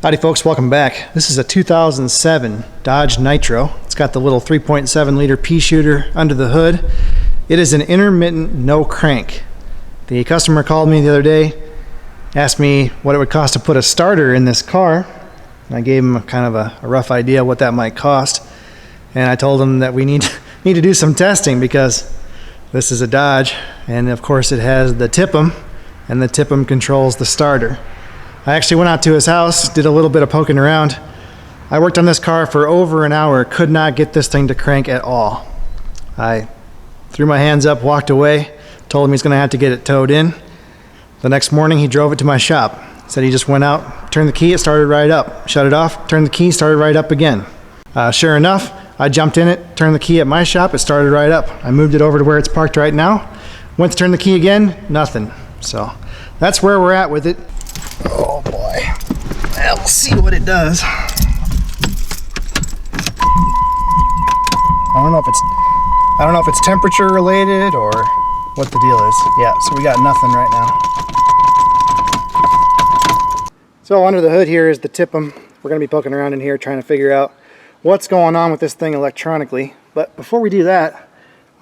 Howdy folks, welcome back. This is a 2007 Dodge Nitro. It's got the little 3.7 liter pea shooter under the hood. It is an intermittent no crank. The customer called me the other day, asked me what it would cost to put a starter in this car. I gave him kind of a rough idea what that might cost. And I told him that we need to do some testing because this is a Dodge, and of course it has the TIPM, and the TIPM controls the starter. I actually went out to his house, did a little bit of poking around. I worked on this car for over an hour, could not get this thing to crank at all. I threw my hands up, walked away, told him he's gonna have to get it towed in. The next morning he drove it to my shop. Said he just went out, turned the key, it started right up. Shut it off, turned the key, started right up again. Sure enough, I jumped in it, turned the key at my shop, it started right up. I moved it over to where it's parked right now. Went to turn the key again, nothing. So that's where we're at with it. Oh boy. Well, we'll see what it does. I don't know if it's temperature related or what the deal is. Yeah, so we got nothing right now. So under the hood here is the TIPM. We're going to be poking around in here trying to figure out what's going on with this thing electronically. But before we do that, I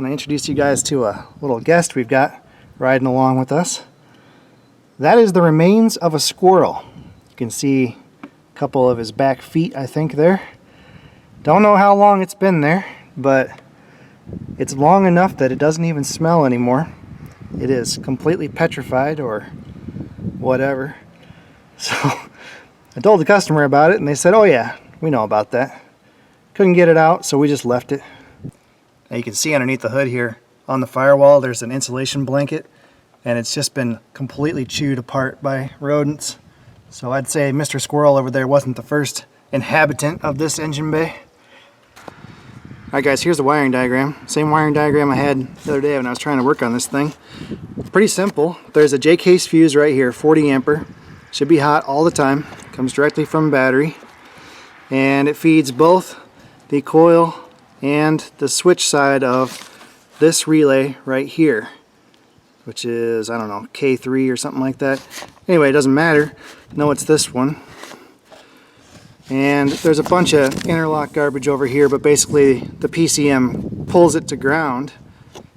want to introduce you guys to a little guest we've got riding along with us. That is the remains of a squirrel. You can see a couple of his back feet, I think, there. Don't know how long it's been there, but it's long enough that it doesn't even smell anymore. It is completely petrified or whatever. So I told the customer about it and they said, oh yeah, we know about that. Couldn't get it out, so we just left it. Now you can see underneath the hood here on the firewall there's an insulation blanket, and it's just been completely chewed apart by rodents. So I'd say Mr. Squirrel over there wasn't the first inhabitant of this engine bay. Alright guys, here's the wiring diagram. Same wiring diagram I had the other day when I was trying to work on this thing. Pretty simple. There's a J-case fuse right here, 40 ampere. Should be hot all the time. Comes directly from a battery. And it feeds both the coil and the switch side of this relay right here, which is, I don't know, K3 or something like that. Anyway, it doesn't matter. No, it's this one. And there's a bunch of interlock garbage over here, but basically the PCM pulls it to ground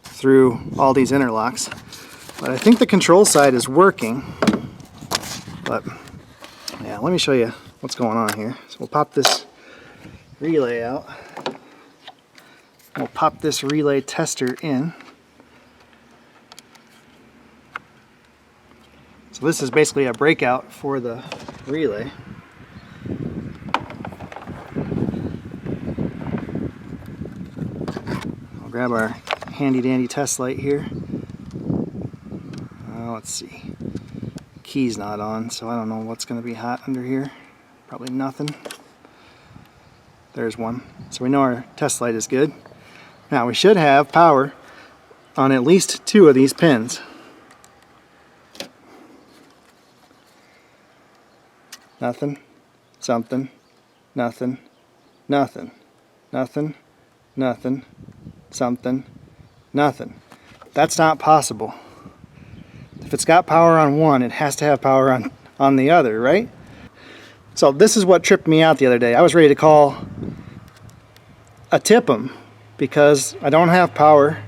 through all these interlocks. But I think the control side is working. But yeah, let me show you what's going on here. So we'll pop this relay out. We'll pop this relay tester in. So this is basically a breakout for the relay. I'll grab our handy dandy test light here. Let's see. Key's not on, so I don't know what's going to be hot under here. Probably nothing. There's one. So we know our test light is good. Now we should have power on at least 2 of these pins. Nothing, something, nothing, nothing, nothing, nothing, something, nothing. That's not possible. If it's got power on one, it has to have power on the other, right? So this is what tripped me out the other day. I was ready to call a TIPM because I don't have power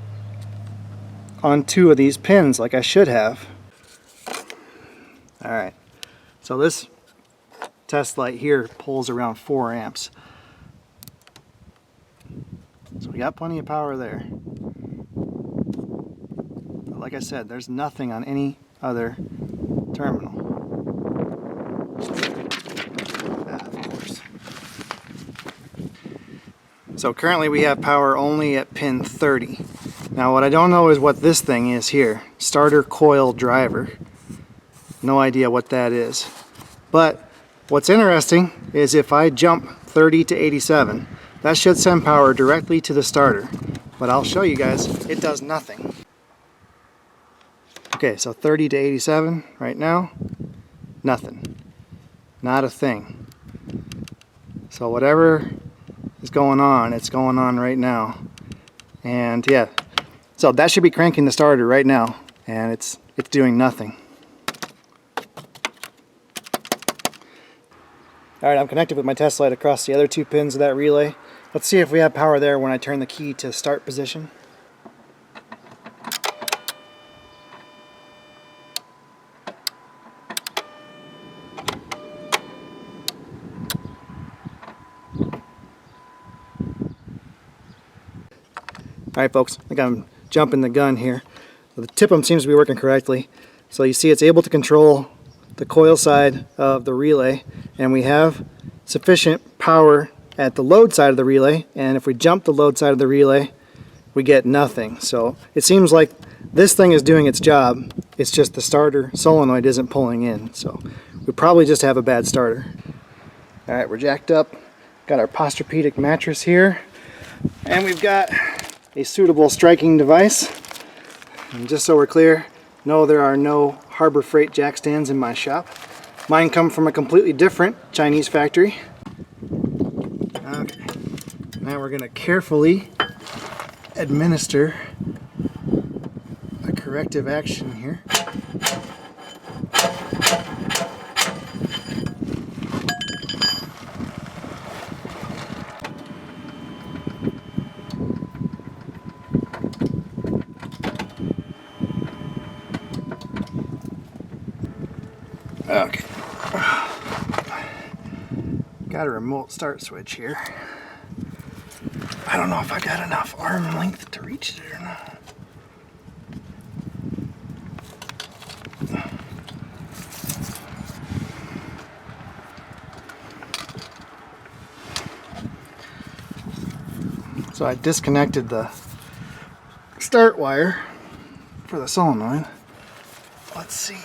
on 2 of these pins like I should have. Alright, so this test light here pulls around 4 amps. So we got plenty of power there. But like I said, there's nothing on any other terminal. That, of course. So currently we have power only at pin 30. Now what I don't know is what this thing is here. Starter coil driver. No idea what that is. But what's interesting is if I jump 30 to 87, that should send power directly to the starter. But I'll show you guys, it does nothing. Okay, so 30 to 87 right now, nothing. Not a thing. So whatever is going on, it's going on right now. And yeah, so that should be cranking the starter right now, and it's doing nothing. Alright, I'm connected with my test light across the other 2 pins of that relay. Let's see if we have power there when I turn the key to start position. Alright folks, I think I'm jumping the gun here. The TIPM seems to be working correctly. So you see it's able to control the coil side of the relay, and we have sufficient power at the load side of the relay, and if we jump the load side of the relay we get nothing. So it seems like this thing is doing its job, it's just the starter solenoid isn't pulling in, so we probably just have a bad starter. Alright, we're jacked up, got our Posturepedic mattress here, and we've got a suitable striking device. And just so we're clear, no, there are no Harbor Freight jack stands in my shop. Mine come from a completely different Chinese factory. Okay, now we're going to carefully administer a corrective action here. Okay, got a remote start switch here. I don't know if I got enough arm length to reach it or not. So I disconnected the start wire for the solenoid. Let's see.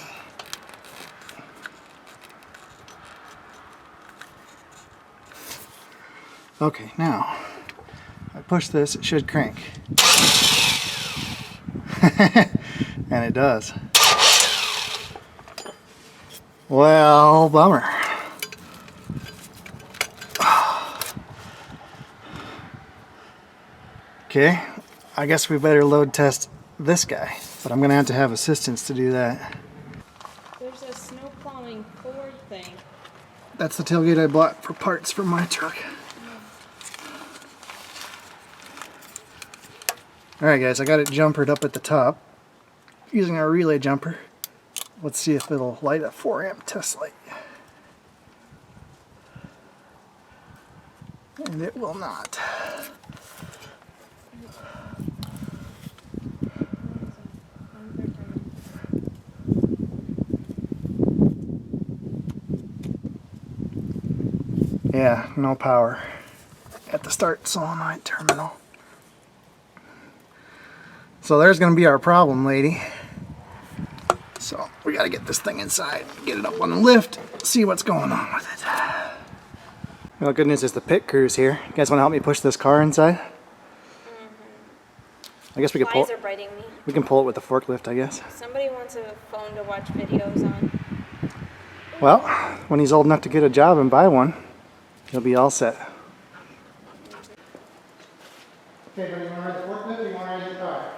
Okay, now I push this, it should crank. And it does. Well, bummer. Okay, I guess we better load test this guy, but I'm gonna have to have assistance to do that. There's a snow plowing Ford thing. That's the tailgate I bought for parts for my truck. Alright guys, I got it jumpered up at the top using our relay jumper. Let's see if it'll light a 4 amp test light. And it will not. Yeah, no power at the start solenoid terminal. So there's going to be our problem, lady. So we got to get this thing inside, get it up on the lift, see what's going on with it. Well, good news is the pit crew's here. You guys want to help me push this car inside? I guess we can pull. Flies are biting me. We can pull it with the forklift, I guess. Somebody wants a phone to watch videos on. Well, when he's old enough to get a job and buy one, he'll be all set. Okay, do you want to ride the forklift or you want to ride the car?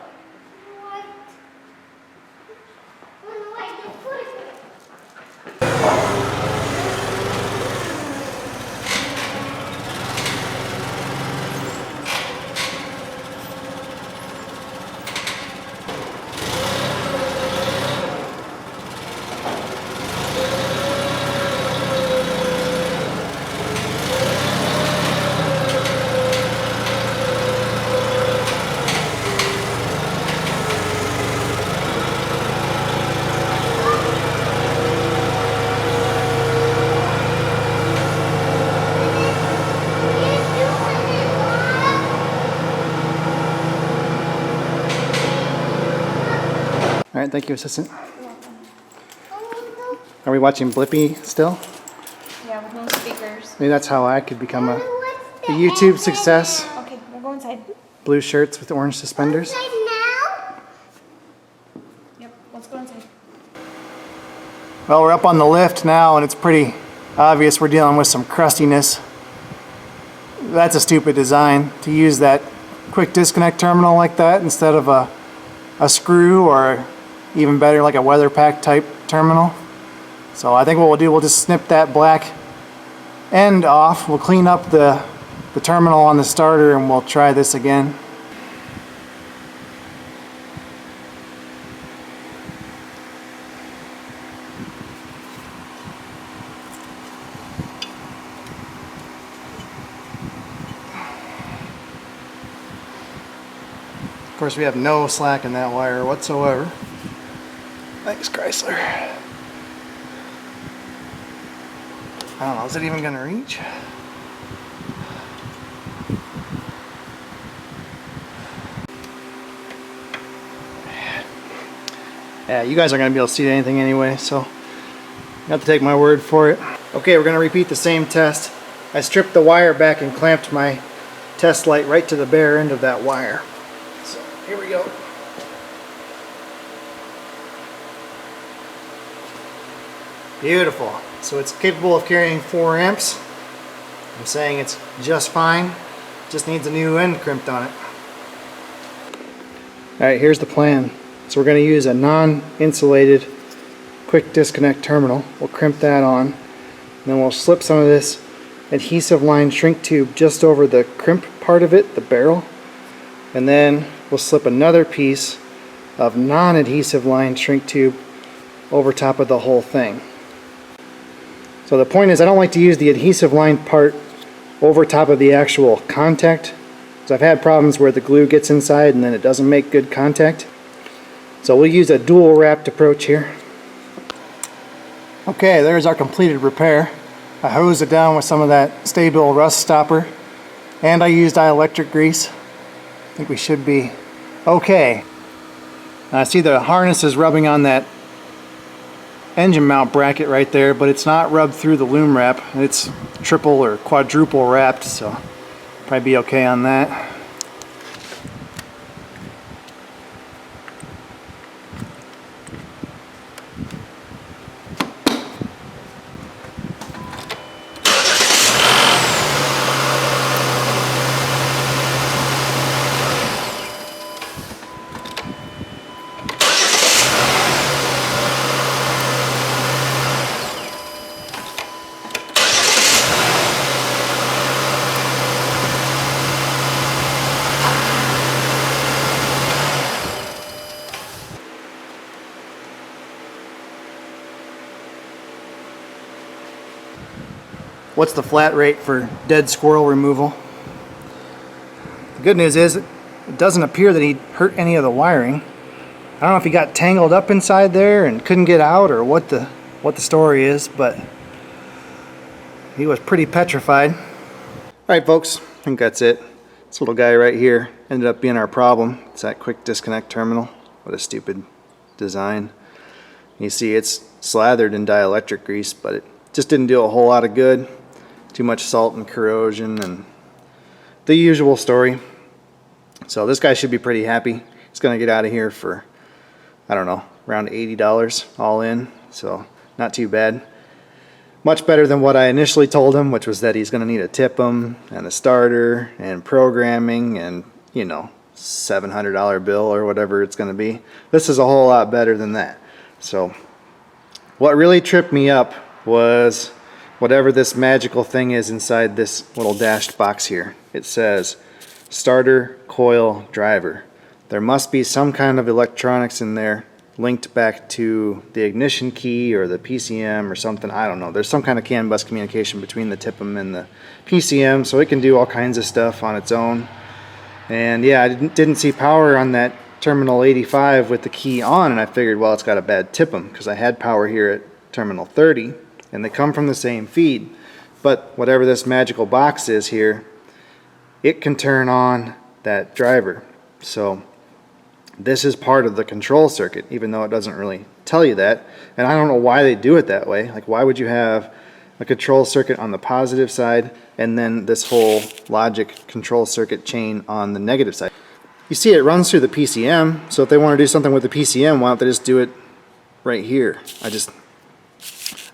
Alright, thank you, assistant. Are we watching Blippi still? Yeah, with no speakers. Maybe that's how I could become a YouTube success. Okay, we'll go inside. Blue shirts with orange suspenders. Yep, let's go inside. Well, we're up on the lift now and it's pretty obvious we're dealing with some crustiness. That's a stupid design to use that quick disconnect terminal like that instead of a screw, or even better like a weather pack type terminal. So I think what we'll do, we'll just snip that black end off. We'll clean up the terminal on the starter and we'll try this again. Of course, we have no slack in that wire whatsoever. Thanks, Chrysler. I don't know, is it even going to reach? Yeah, you guys aren't going to be able to see anything anyway, so you have to take my word for it. Okay, we're going to repeat the same test. I stripped the wire back and clamped my test light right to the bare end of that wire. So here we go. Beautiful. So it's capable of carrying 4 amps. I'm saying it's just fine. Just needs a new end crimped on it. Alright, here's the plan. So we're going to use a non-insulated quick disconnect terminal. We'll crimp that on. And then we'll slip some of this adhesive line shrink tube just over the crimp part of it, the barrel. And then we'll slip another piece of non-adhesive line shrink tube over top of the whole thing. So the point is, I don't like to use the adhesive line part over top of the actual contact, because I've had problems where the glue gets inside and then it doesn't make good contact. So we'll use a dual wrapped approach here. Okay, there's our completed repair. I hosed it down with some of that Sta-Bil rust stopper, and I used dielectric grease. I think we should be okay. I see the harness is rubbing on that engine mount bracket right there, but it's not rubbed through the loom wrap. It's triple or quadruple wrapped, so probably be okay on that. What's the flat rate for dead squirrel removal? The good news is it doesn't appear that he hurt any of the wiring. I don't know if he got tangled up inside there and couldn't get out, or what the story is, but he was pretty petrified. Alright folks, I think that's it. This little guy right here ended up being our problem. It's that quick disconnect terminal. What a stupid design. You see it's slathered in dielectric grease, but it just didn't do a whole lot of good. Too much salt and corrosion and the usual story. So this guy should be pretty happy. He's going to get out of here for, I don't know, around $80 all in. So not too bad. Much better than what I initially told him, which was that he's going to need a TIPM and a starter and programming and, you know, $700 bill or whatever it's going to be. This is a whole lot better than that. So what really tripped me up was whatever this magical thing is inside this little dashed box here. It says starter coil driver. There must be some kind of electronics in there linked back to the ignition key or the PCM or something. I don't know. There's some kind of CAN bus communication between the TIPM and the PCM, so it can do all kinds of stuff on its own. And yeah, I didn't see power on that terminal 85 with the key on, and I figured, well, it's got a bad TIPM because I had power here at terminal 30. And they come from the same feed. But whatever this magical box is here, it can turn on that driver. So this is part of the control circuit, even though it doesn't really tell you that. And I don't know why they do it that way. Like, why would you have a control circuit on the positive side and then this whole logic control circuit chain on the negative side? You see it runs through the PCM, so if they want to do something with the PCM, why don't they just do it right here?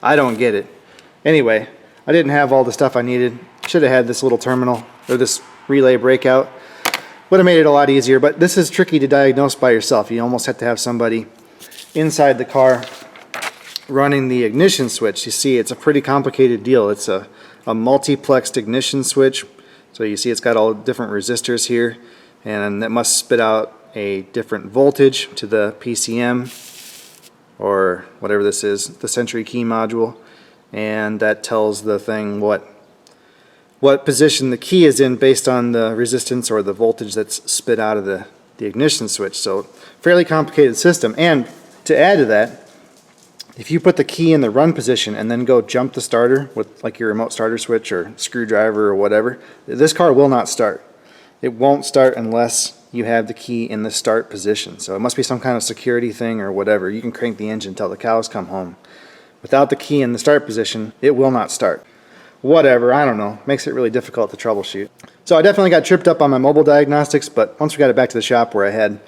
I don't get it. Anyway, I didn't have all the stuff I needed. Should have had this little terminal, or this relay breakout. Would have made it a lot easier, but this is tricky to diagnose by yourself. You almost have to have somebody inside the car running the ignition switch. You see, it's a pretty complicated deal. It's a a multiplexed ignition switch. So you see it's got all different resistors here, and that must spit out a different voltage to the PCM or whatever this is, the Century key module, and that tells the thing what position the key is in based on the resistance or the voltage that's spit out of the ignition switch. So fairly complicated system. And to add to that, if you put the key in the run position and then go jump the starter with like your remote starter switch or screwdriver or whatever, this car will not start. It won't start unless you have the key in the start position. So it must be some kind of security thing or whatever. You can crank the engine till the cows come home. Without the key in the start position, it will not start. Whatever, I don't know. Makes it really difficult to troubleshoot. So I definitely got tripped up on my mobile diagnostics, but once we got it back to the shop where I had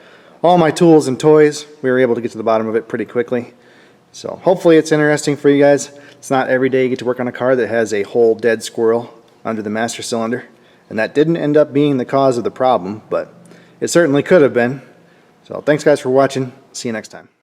all my tools and toys, we were able to get to the bottom of it pretty quickly. So hopefully it's interesting for you guys. It's not every day you get to work on a car that has a whole dead squirrel under the master cylinder. And that didn't end up being the cause of the problem, but it certainly could have been. So thanks guys for watching. See you next time.